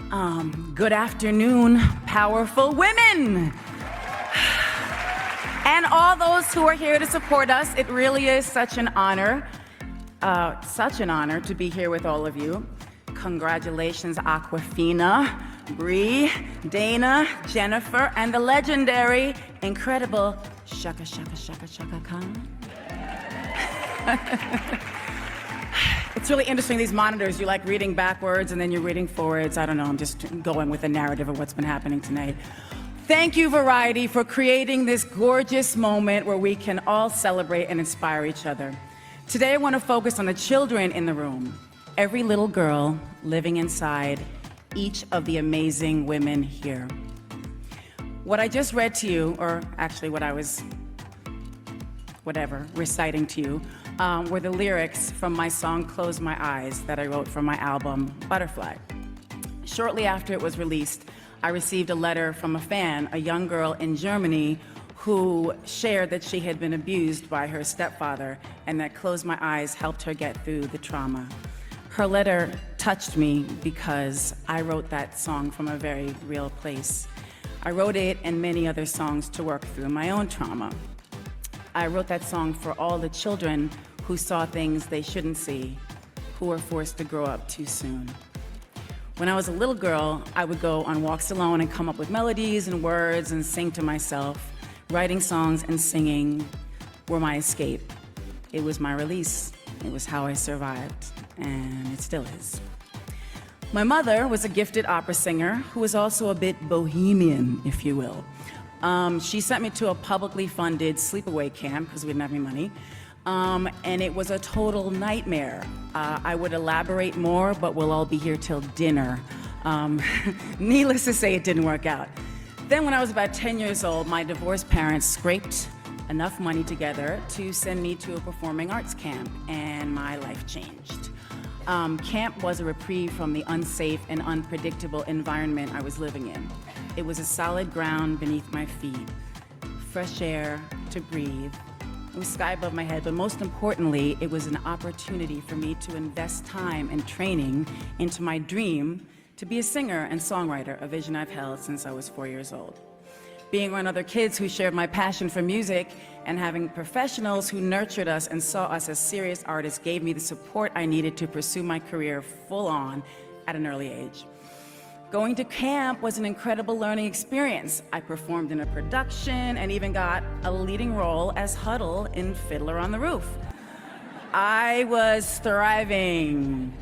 Good afternoon, powerful women. And all those who are here to support us. It really is such an honor to be here with all of you. Congratulations, Aquafina, Bree, Dana, Jennifer, and the legendary, incredible Shaka Khan. It's really interesting, these monitors, you like reading backwards and then you're reading forwards. I don't know, I'm just going with the narrative of what's been happening tonight. Thank you, Variety, for creating this gorgeous moment where we can all celebrate and inspire each other. Today, I want to focus on the children in the room, every little girl living inside each of the amazing women here. What I just read to you, or actually what I was, reciting to you, were the lyrics from my song, Close My Eyes, that I wrote for my album, Butterfly. Shortly after it was released, I received a letter from a fan, a young girl in Germany, who shared that she had been abused by her stepfather and that Close My Eyes helped her get through the trauma. Her letter touched me because I wrote that song from a very real place. I wrote it and many other songs to work through my own trauma. I wrote that song for all the children who saw things they shouldn't see, who were forced to grow up too soon. When I was a little girl, I would go on walks alone and come up with melodies and words and sing to myself. Writing songs and singing were my escape. It was my release. It was how I survived, and it still is. My mother was a gifted opera singer who was also a bit bohemian, if you will. She sent me to a publicly funded sleepaway camp because we didn't have any money. And it was a total nightmare. I would elaborate more, but we'll all be here till dinner. Needless to say, it didn't work out. Then when I was about 10 years old, my divorced parents scraped enough money together to send me to a performing arts camp, and my life changed. Camp was a reprieve from the unsafe and unpredictable environment I was living in. It was a solid ground beneath my feet, fresh air to breathe. It was sky above my head, but most importantly, it was an opportunity for me to invest time and training into my dream to be a singer and songwriter, a vision I've held since I was 4 years old. Being around other kids who shared my passion for music and having professionals who nurtured us and saw us as serious artists gave me the support I needed to pursue my career full on at an early age. Going to camp was an incredible learning experience. I performed in a production and even got a leading role as Huddle in Fiddler on the Roof. I was thriving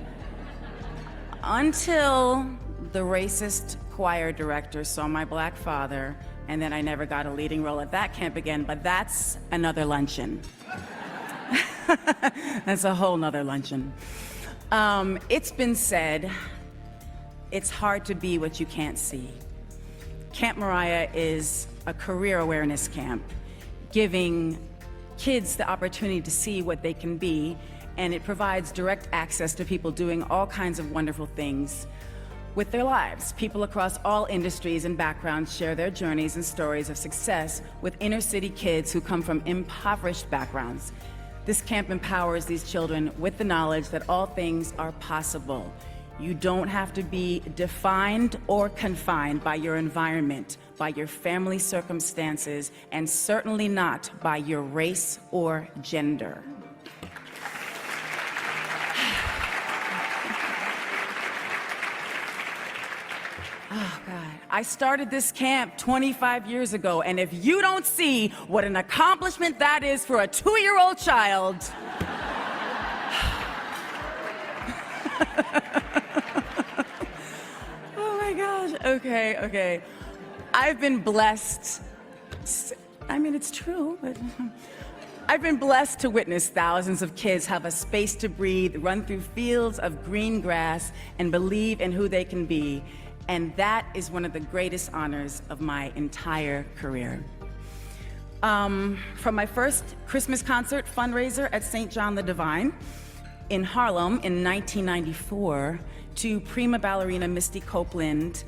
until the racist choir director saw my black father, and then I never got a leading role at that camp again, but that's another luncheon. That's a whole nother luncheon. It's been said, it's hard to be what you can't see. Camp Mariah is a career awareness camp, giving kids the opportunity to see what they can be, and it provides direct access to people doing all kinds of wonderful things with their lives. People across all industries and backgrounds share their journeys and stories of success with inner city kids who come from impoverished backgrounds. This camp empowers these children with the knowledge that all things are possible. You don't have to be defined or confined by your environment, by your family circumstances, and certainly not by your race or gender. Oh, God. I started this camp 25 years ago, and if you don't see what an accomplishment that is for a 2-year-old child, oh my gosh, okay. I've been blessed. I mean, it's true, but I've been blessed to witness thousands of kids have a space to breathe, run through fields of green grass, and believe in who they can be. And that is one of the greatest honors of my entire career. From my first Christmas concert fundraiser at St. John the Divine in Harlem in 1994 to prima ballerina Misty Copeland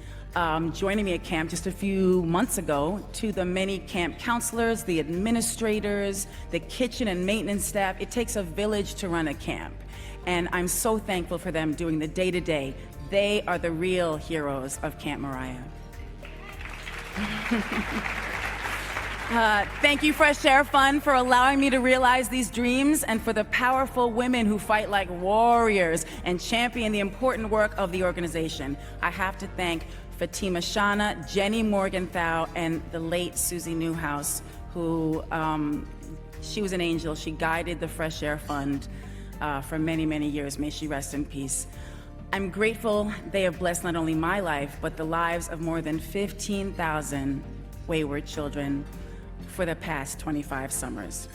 joining me at camp just a few months ago, to the many camp counselors, the administrators, the kitchen and maintenance staff. It takes a village to run a camp. And I'm so thankful for them doing the day-to-day, They are the real heroes of Camp Mariah. Thank you, Fresh Air Fund, for allowing me to realize these dreams, and for the powerful women who fight like warriors and champion the important work of the organization. I have to thank Fatima Shana, Jenny Morgenthau, and the late Susie Newhouse, who, she was an angel. She guided the Fresh Air Fund for many, many years. May she rest in peace. I'm grateful they have blessed not only my life, but the lives of more than 15,000 wayward children for the past 25 summers.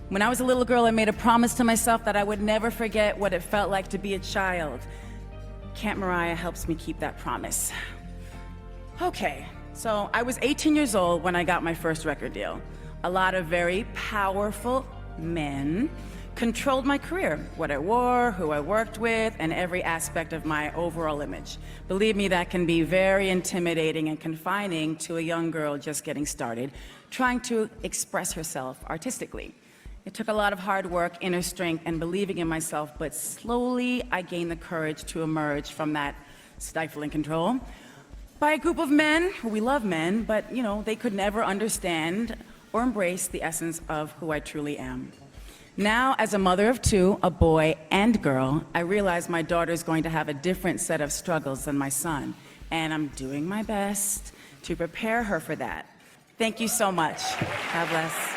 When I was a little girl, I made a promise to myself that I would never forget what it felt like to be a child. Camp Mariah helps me keep that promise. Okay, so I was 18 years old when I got my first record deal. A lot of very powerful men controlled my career, what I wore, who I worked with, and every aspect of my overall image. Believe me, that can be very intimidating and confining to a young girl just getting started, trying to express herself artistically. It took a lot of hard work, inner strength, and believing in myself, but slowly I gained the courage to emerge from that stifling control by a group of men. We love men, but they could never understand or embrace the essence of who I truly am. Now, as a mother of two, a boy and girl, I realize my daughter is going to have a different set of struggles than my son, and I'm doing my best to prepare her for that. Thank you so much. God bless.